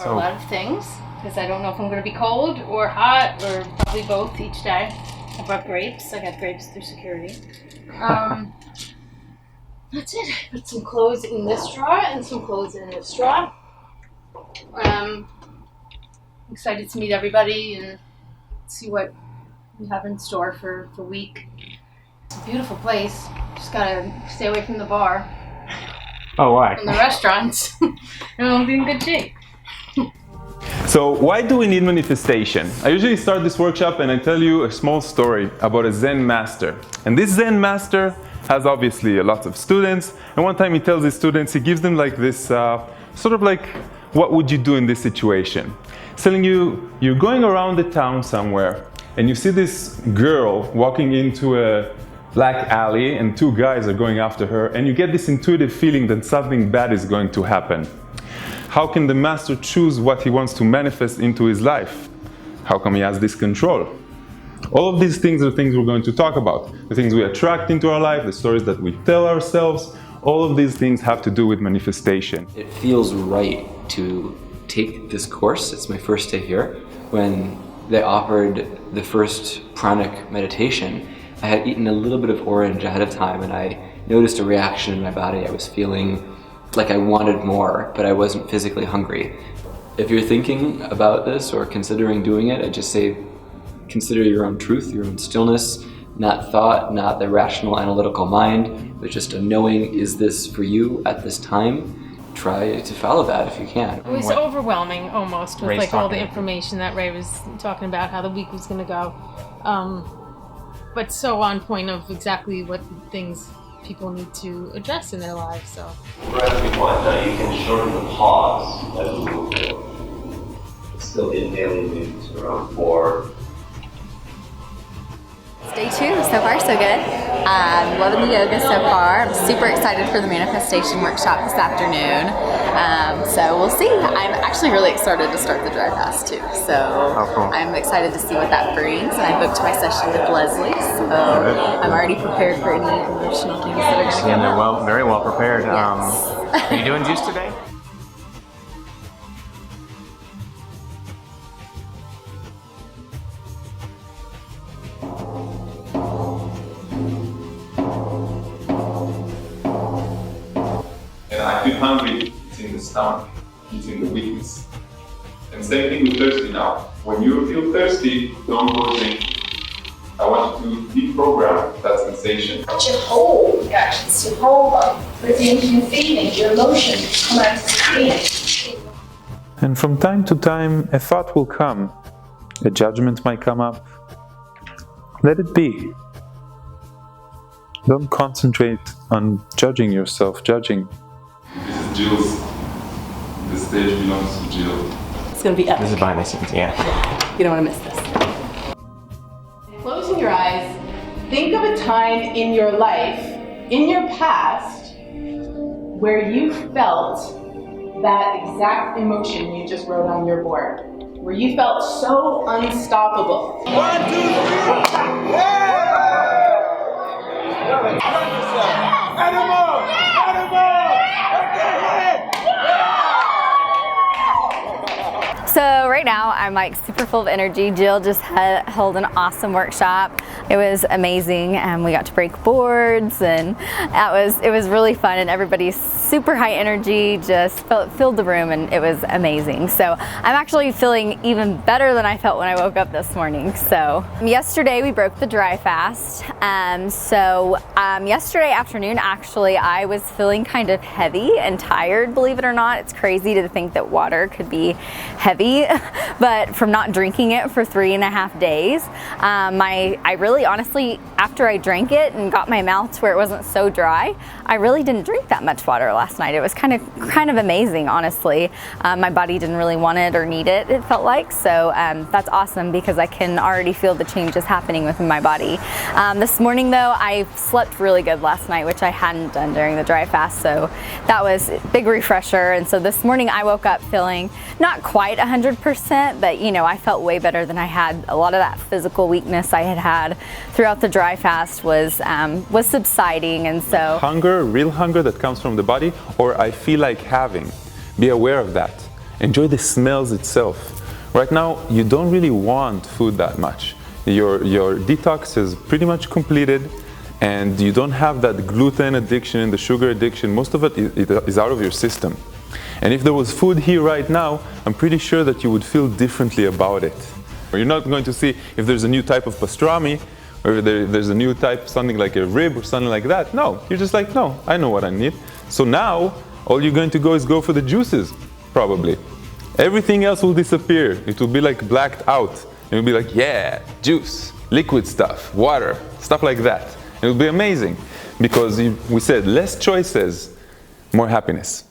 A lot of things, because I don't know if I'm going to be cold or hot or probably both each day. I brought grapes. I got grapes through security. That's it. I put some clothes in this drawer and some clothes in this drawer. Excited to meet everybody and see what we have in store for the week. It's a beautiful place. Just gotta stay away from the bar. Oh, why? And the restaurants. And we'll be in good shape. So why do we need manifestation? I usually start this workshop and I tell you a small story about a Zen master. And this Zen master has obviously a lot of students. And one time he tells his students, he gives them like this, sort of like, what would you do in this situation? He's telling you, you're going around the town somewhere and you see this girl walking into a black alley and two guys are going after her, and you get this intuitive feeling that something bad is going to happen. How can the master choose what he wants to manifest into his life? How come he has this control? All of these things are things we're going to talk about. The things we attract into our life, the stories that we tell ourselves, all of these things have to do with manifestation. It feels right to take this course. It's my first day here. When they offered the first Pranic meditation, I had eaten a little bit of orange ahead of time and I noticed a reaction in my body. I was feeling like I wanted more, but I wasn't physically hungry. If you're thinking about this or considering doing it, I just say consider your own truth, your own stillness, not thought, not the rational analytical mind, but just a knowing, is this for you at this time? Try to follow that if you can. It was overwhelming almost with like all the information that Ray was talking about, how the week was going to go. But so on point of exactly what things people need to address in their lives. So for everyone, you can shorten the pause as we move forward. Still inhaling maybe to around 4. Day 2, so far so good. Loving the yoga so far. I'm super excited for the manifestation workshop this afternoon. So we'll see. I'm actually really excited to start the dry fast too. So I'm excited to see what that brings. And I booked my session with Leslie, so I'm already prepared for any emotional things that are going to come up. They're very well prepared. Yes. Are you doing juice today? I feel hungry, it's in the stomach, it's in the weakness. And same thing with thirsty now. When you feel thirsty, don't go drink. I want you to deprogram that sensation. To hold your actions, to hold on with your feeling, your emotions, come out to feeling. And from time to time, a thought will come. A judgment might come up. Let it be. Don't concentrate on judging yourself, judging. This is Jill's. The stage belongs to Jill. It's going to be epic. This is behind the scenes, yeah. You don't want to miss this. Closing your eyes, think of a time in your life, in your past, where you felt that exact emotion you just wrote on your board. Where you felt so unstoppable. 1, 2, 3! Yeah! Animal! So right now I'm like super full of energy. Jill just held an awesome workshop. It was amazing, and we got to break boards, and it was really fun, and everybody's super high energy, just filled the room, and it was amazing. So I'm actually feeling even better than I felt when I woke up this morning. So yesterday we broke the dry fast. Yesterday afternoon actually I was feeling kind of heavy and tired, believe it or not. It's crazy to think that water could be heavy, but from not drinking it for 3.5 days, I really honestly, after I drank it and got my mouth to where it wasn't so dry, I really didn't drink that much water last night. It was kind of amazing, honestly. My body didn't really want it or need it, it felt like. So that's awesome, because I can already feel the changes happening within my body. This morning though, I slept really good last night, which I hadn't done during the dry fast. So that was a big refresher. And so this morning I woke up feeling not quite 100%, but you know, I felt way better than I had. A lot of that physical weakness I had throughout the dry fast was subsiding. And so hunger, real hunger that comes from the body, or I feel like having. Be aware of that. Enjoy the smells itself. Right now, you don't really want food that much. Your detox is pretty much completed, and you don't have that gluten addiction and the sugar addiction. Most of it is out of your system. And if there was food here right now, I'm pretty sure that you would feel differently about it. You're not going to see if there's a new type of pastrami, or if there's a new type, something like a rib or something like that. No, you're just like, no, I know what I need. So now, all you're going to go is go for the juices, probably. Everything else will disappear. It will be like blacked out. It will be like, yeah, juice, liquid stuff, water, stuff like that. It will be amazing, because we said less choices, more happiness.